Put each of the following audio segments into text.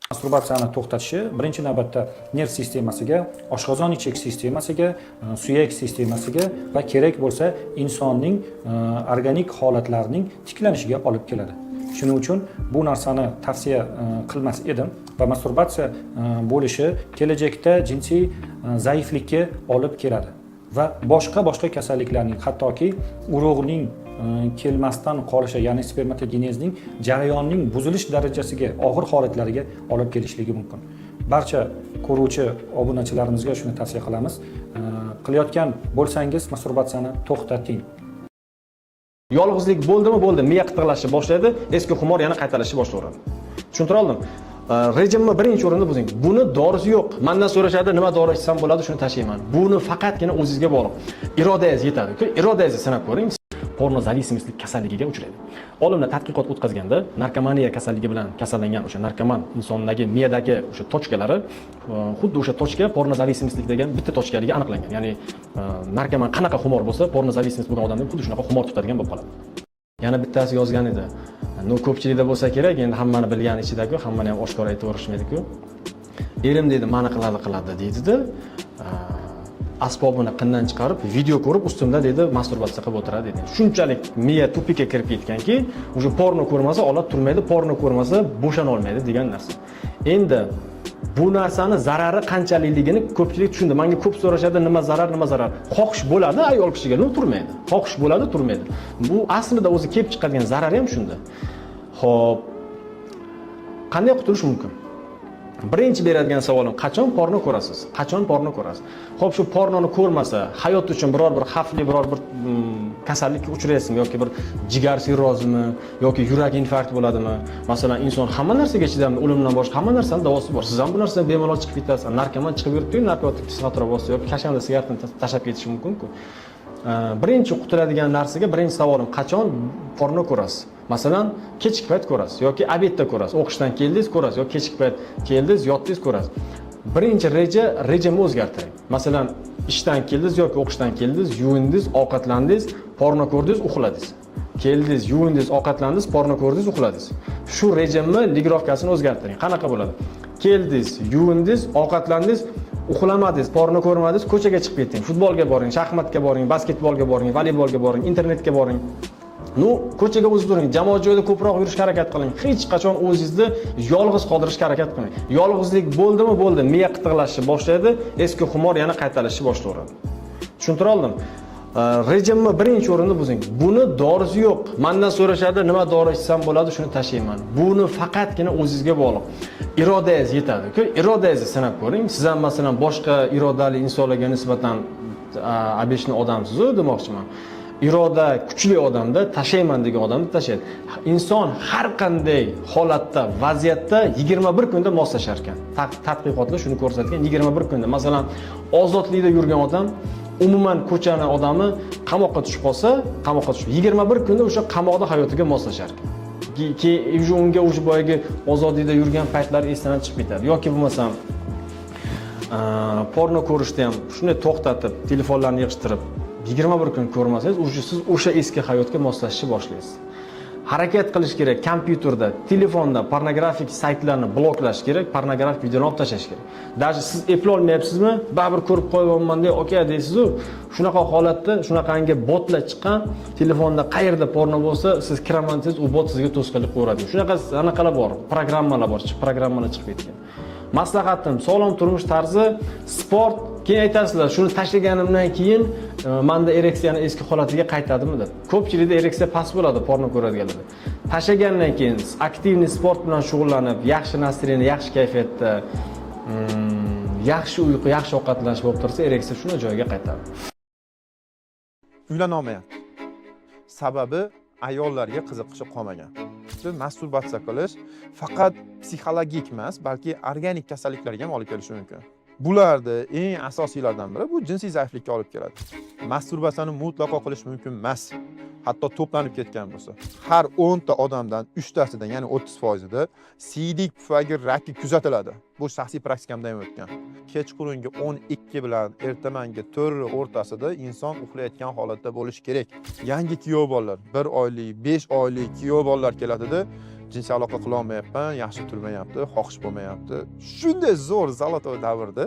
Masturbatsiyani to'xtatishi birinchi navbatda nerv sistemasiga, oshqozon ichak sistemasiga, suyak sistemasiga va kerak bo'lsa insonning organik holatlarining tiklanishiga olib keladi. Shuning uchun bu narsani tavsiya qilmas edim va masturbatsiya bo'lishi kelajakda jinsiy zaiflikka olib keladi va boshqa kasalliklarning, hattoki urug'ning kelmasdan qolishi, ya'ni spermatogenezning jarayonining buzilish darajasiga, og'ir holatlariga olib kelishligi mumkin. Barcha ko'ruvchi obunachilarimizga shuni tavsiya qilamiz. Qilayotgan bo'lsangiz masturbatsiyani to'xtating. Yolg'izlik bo'ldi, miya qitiqlashni boshlaydi, eski xumor yana qaytalashni boshlaydi. Tushuntira oldim? Rejimni birinchi o'rinda buzing. Buni dorisi yo'q. Mendan so'rashadi, nima dori ichsam bo'ladi, shuni tashlayman. Buni faqatgina o'zingizga bog'liq. Irodangiz yetadi. Irodangizni sinab ko'ring. Porno zavismistlik kasalligiga uchraydi. Olimlar tadqiqot o'tkazganda narkomaniya kasalligi bilan kasallangan o'sha narkoman insondagi miyadagi o'sha tochkalari xuddi o'sha tochka porno zavismistlik degan bitta tochkaligi aniqlangan. Ya'ni narkoman qanaqa xumor bo'lsa, porno zavismist bo'lgan odamni xuddi shunaqa xumor tutadigan bo'lib qoladi. Yana bittasi yozgan edi. Ko'pchilikda bo'lsa kerak, endi hammani bilgani ichida-ku, hammani ham oshkor aytib o'rishmaydi-ku. Erim dedi, mani qiladi deydi-da. Asbobini qindan chiqarib, video ko'rib, ustimda dedi, masturbatsiya qilib o'tiradi dedi. Shunchalik miya tupikka kirib ketganki, o'sha porno ko'rmasa olib turmaydi, porno ko'rmasa bo'shana olmaydi degan narsa. Endi bu narsani zarari qanchalikligini ko'pchilik tushundi. Menga ko'p so'rashadi, nima zarar. Xohish bo'ladi ayol kishiga, turmaydi. Xohish bo'ladi, turmaydi. Bu aslida o'zi kelib chiqadigan zarari ham shunda. Xo'p, qanday qutulish mumkin? Birinchi beradigan savolim, qachon porno ko'rasiz? Qachon porno ko'rasiz? Xo'p, shu pornoni ko'rmasa, hayot uchun biror bir xavfli biror bir kasallikka uchraysizmi yoki bir jigar sirrozimi yoki yurak infarkti bo'ladimi? Masalan, inson hamma narsaga chidamli, o'limdan boshqa hamma narsaning davosi bor. Siz ham bu narsadan bemalol chiqib ketasiz. Narkoman chiqib yuribdi, narkotik psixotrop bo'lsa yoki kashamda sigaretni tashlab ketishi mumkin-ku. Birinchi qutuladigan narsaga birinchi savolim, qachon porno ko'rasiz? Masalan, kechki payt ko'rasiz yoki obedda ko'rasiz. O'qishdan keldingiz ko'rasiz yoki kechki payt keldingiz, yotdingiz ko'rasiz. Birinchi rejimni o'zgartiring. Masalan, ishdan keldingiz yoki o'qishdan keldingiz, yuvindingiz, ovqatlandingiz, porno ko'rdingiz, uxladingiz. Keldingiz, yuvindingiz, ovqatlandingiz, porno ko'rdingiz, uxladingiz. Shu rejimni ligirovkasini o'zgartiring. Qanaqa bo'ladi? Keldingiz, yuvindingiz, ovqatlandingiz, uxlamadingiz, porno ko'rmadingiz, ko'chaga chiqib keting, futbolga boring, shaxmatga boring, basketbolga boring, voleybolga boring, internetga boring. Ko'chaga o'zib turing, jamoat joyida ko'proq yurishga harakat qiling. Hech qachon o'zingizni yolg'iz qoldirishga harakat qilmang. Yolg'izlik bo'ldi, miya qitiqlashni boshlaydi, eski xumor yana qaytalashni boshlaydi. Tushuntira oldim? Rejimni birinchi o'rinda buzing. Buni dorisi yo'q. Mendan so'rashadi, nima dori ichsam bo'ladi, shuni tashlayman. Buni faqatgina o'zingizga bog'liq. Irodangiz yetadi. Irodangizni sinab ko'ring. Siz ham masalan boshqa irodali insonlarga nisbatan abishni odamsiz-ku demoqchiman. Iroda kuchli odamda tashlayman degan odamni tashlaydi. Inson har qanday holatda, vaziyatda 21 kunda moslashar ekan. Tadqiqotlar shuni ko'rsatgan, 21 kunda. Masalan, ozodlikda yurgan odam umuman ko'chani odami qamoqqa tushib qolsa, 21 kunda o'sha qamoqda hayotiga moslashar ekan. Keyin unga o'sha boyagi ozodlikda yurgan paytlari esdan chiqib ketadi. Yoki bo'lmasam porno ko'rishni ham shunday to'xtatib, telefonlarni yig'ishtirib 21 kun ko'rmasangiz, siz o'sha eski hayotga moslashni boshlaysiz. Harakat qilish kerak, kompyuterda, telefonda pornografik saytlarni bloklash kerak, pornografik videoni olib tashlash kerak. Даже siz eplay olmayapsizmi? Baribir ko'rib qo'yganman deb, "Okey" deysiz-ku. Shunaqa holatda, shunaqangi botlar chiqqan, telefonda qayerda porno bo'lsa, siz kiraman desiz, u bot sizga to'sqinlik qo'yadi. Shunaqa anaqalar bor, programmalar bor, programmalar chiqib ketgan. Maslahatim, sog'lom turmush tarzi, sport. Keyin aytasizlar, shuni tashlaganimdan keyin menda ereksiyani eski holatiga qaytadimi deb. Ko'pchilikda ereksiya past bo'ladi porno ko'radiganlarda. Tashlagandan keyin aktivniy sport bilan shug'ullanib, yaxshi nastreniya, yaxshi kayfiyatda, yaxshi uyqu, yaxshi ovqatlanish bo'lib tursa, ereksiya shuna joyiga qaytadi. Uylana olmayapti. Sababi ayollarga qiziqishi qolmagan. Masturbatsiya qilish faqat psixologik emas, balki organik kasalliklarga ham olib kelishi mumkin. Bularda eng asosiylardan biri bu jinsiy zaiflikka olib keladi. Masturbatsiyani mutlaqo qilish mumkin emas. Hatto to'planib ketgan bo'lsa, har 10 ta odamdan 3 tasida, ya'ni 30%da siydik pufagi raki kuzatiladi. Bu shaxsiy praktikamda ham o'tgan. Kechqurungi 12 bilan ertamangi 4 o'rtasida inson uxlayotgan holatda bo'lishi kerak. Yangi kuyov bolalar, 1 oylik, 5 oylik kuyov bolalar keladida, jinsiy aloqa qila olmayapman, yaxshi turmayapti, xohish bo'lmayapti. Shunday zo'r zalotoy davrda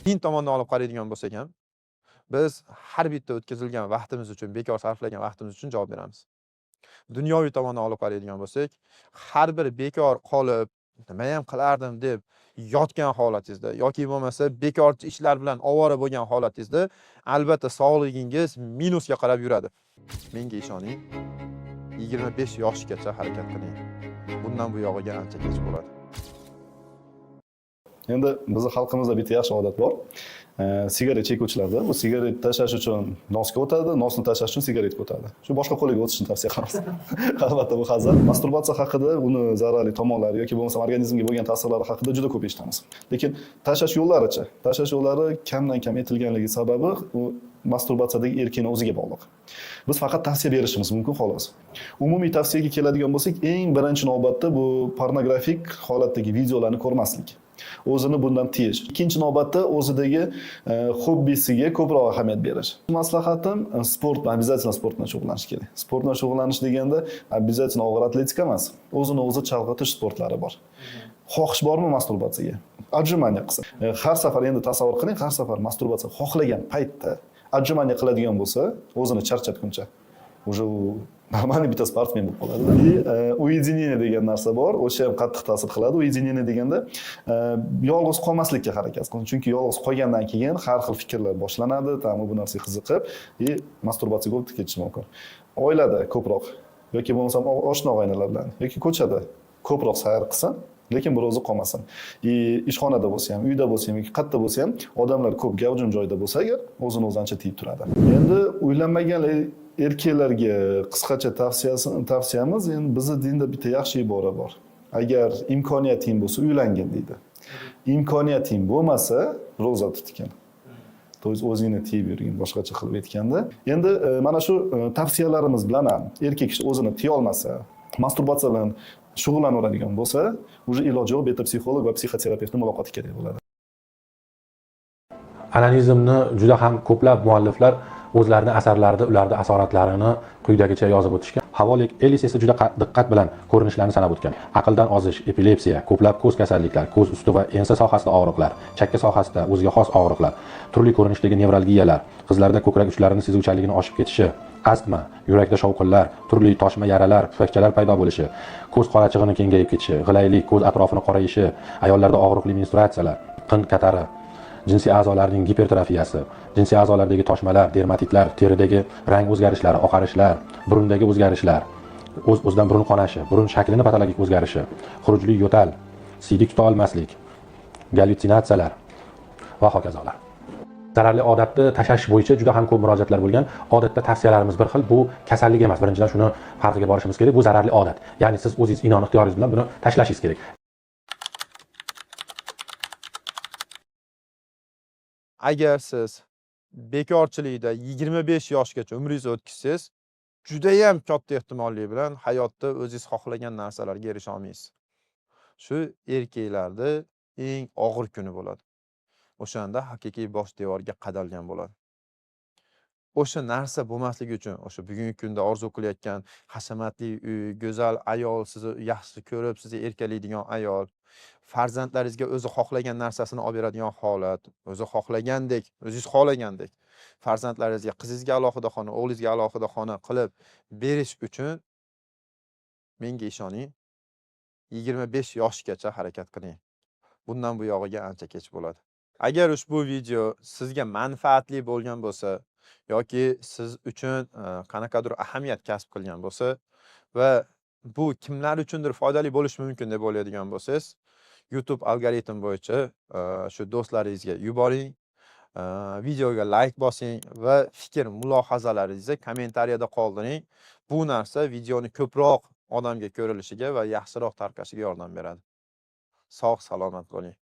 din tomonidan olib qaraydigan bo'lsak ham, biz har bitta o'tkazilgan vaqtimiz uchun, bekor sarflagan vaqtimiz uchun javob beramiz. Dunyoviy tomondan olib qaraydigan bo'lsak, har bir bekor qolib, nima ham qilardim deb yotgan holatingizda yoki bo'lmasa bekorchi ishlar bilan ovora bo'lgan holatingizda, albatta sog'ligingiz minusga qarab yuradi. Menga ishoning, 25 yoshgacha harakat qiling. Bundan bu yog'iga ancha kech bo'ladi. Endi bizning xalqimizda bitta yaxshi odat bor. Sigaret chekuvchilarda bu sigaret tashlash uchun nosga o'tadi, nosni tashlash uchun sigaretga o'tadi. Shu boshqa qo'liga o'tishni tavsiya qilamiz. Albatta bu hazil. Masturbatsiya haqida, uni zararli tomonlari yoki bo'lmasa organizmga bo'lgan ta'sirlari haqida juda ko'p eshitamiz. Lekin tashlash yo'llaricha, tashlash yo'llari kamdan kam etilganligi sababi u masturbatsiyadagi erkakning o'ziga bog'liq. Biz faqat tavsiya berishimiz mumkin xolos. Umumiy tavsiyaga keladigan bo'lsak, eng birinchi navbatda bu pornografik holatdagi videolarni ko'rmaslik. O'zini bundan tiyish. Ikkinchi navbatda o'zidagi hobbisiga ko'proq ahamiyat berish. Maslahatim sport, обязательно sport bilan shug'ullanish kerak. Sport bilan shug'ullanish deganda обязательно og'ir atletika emas, o'zini o'zi chalg'itish sportlari bor. Xohish bormi masturbatsiyaga? Отжимание qilsa. Har safar endi tasavvur qiling, har safar masturbatsiya xohlagan paytda отжимание qiladigan bo'lsa, o'zini charchatguncha уже normalniy bitta sportmen bo'lib qoladi. Ujedinение degan narsa bor, o'sha ham qattiq ta'sir qiladi. Ujedinение deganda yolg'iz qolmaslikka harakat qiling. Chunki yolg'iz qolgandan keyin har xil fikrlar boshlanadi, tamom bu narsaga qiziqib, masturbatsiyaga o'tib ketish mumkin. Oilada ko'proq yoki bo'lmasam oshna og'aynilar bilan yoki ko'chada ko'proq sayr qilsin, lekin bir o'zi qolmasin. Ishxonada bo'lsa ham, uyda bo'lsa ham, yoki qayerda bo'lsa ham odamlar ko'p gavjum joyda bo'lsa agar o'zini o'zi ancha tiyib turadi. Endi uylanmagan erkaklarga qisqacha tavsiyamiz, endi bizning dinda bitta yaxshi ibora bor. Agar imkoniyating bo'lsa uylangin deydi. Imkoniyating bo'lmasa ro'za tutgin. O'zingni tiyib yurgin, boshqacha qilib aytganda. Endi mana shu tavsiyalarimiz bilan ham erkak kishi o'zini tiya olmasa, masturbatsiya bilan shug'ullanaveradigan bo'lsa, уже iloji yo'q, bitta psixolog va psixoterapevtning muloqoti kerak bo'ladi. Analizmni juda ham ko'plab mualliflar o'zlarining asarlarida ularning asoratlarini quyidagicha yozib o'tishgan. Havolik Ellis esa juda diqqat bilan ko'rinishlarni sanab o'tgan. Aqldan ozish, epilepsiya, ko'plab ko'z kasalliklari, ko'z usti va ensa sohasida og'riqlar, chakka sohasida o'ziga xos og'riqlar, turli ko'rinishdagi nevralgiyalar, qizlarda ko'krak uchlarining sezuvchanligini oshib ketishi, astma, yurakda shovqinlar, turli toshma yaralar, pufakchalar paydo bo'lishi, ko'z qorachig'ining kengayib ketishi, g'ilaylik, ko'z atrofini qorayishi, ayollarda og'riqli menstruatsiyalar, qin katari, jinsiy a'zolarning gipertrofiyasi, jinsiy a'zolardagi toshmalar, dermatitlar, teridagi rang o'zgarishlari, oqarishlar, burundagi o'zgarishlar, o'z-o'zidan burun qonashi, burun shaklining patologik o'zgarishi, xurujli yo'tal, siydik tuta olmaslik, gallyutsinatsiyalar va hokazolar. Zararli odatni tashlash bo'yicha juda ham ko'p murojaatlar bo'lgan. Odatda tavsiyalarimiz bir xil, bu kasallik emas. Birinchidan shuni farqiga borishimiz kerak, bu zararli odat. Ya'ni siz o'zingiz inon ixtiyoringiz bilan buni tashlashingiz kerak. Agar siz bekorchilikda 25 yoshgacha umringizni o'tkazsangiz, juda ham katta ehtimollik bilan hayotda o'zingiz xohlagan narsalarga erisha olmaysiz. Shu erkaklarda eng og'ir kuni bo'ladi. O'shanda haqiqiy bosh devorga qadalgan bo'ladi. O'sha narsa bo'lmasligi uchun, o'sha bugungi kunda orzu qilayotgan hashamatli uy, go'zal ayol, sizni yaxshi ko'rib, sizni erkalaydigan ayol, farzandlaringizga o'zi xohlagan narsasini olib beradigan holat, o'zi xohlagandek, o'zingiz xohlagandek farzandlaringizga, qizingizga alohida xona, o'g'lingizga alohida xona qilib berish uchun menga ishoning, 25 yoshgacha harakat qiling. Bundan bu yog'iga ancha kech bo'ladi. Agar ushbu video sizga manfaatli bo'lgan bo'lsa yoki siz uchun qanaqadir ahamiyat kasb qilgan bo'lsa va bu kimlar uchundir foydali bo'lishi mumkin deb o'ylaydigan bo'lsangiz, YouTube algoritm bo'yicha shu do'stlaringizga yuboring, videoga like bosing va fikr mulohazalaringizni kommentariyada qoldiring. Bu narsa videoni ko'proq odamga ko'rilishiga va yaxshiroq tarqashiga yordam beradi. Sog' salomat bo'ling.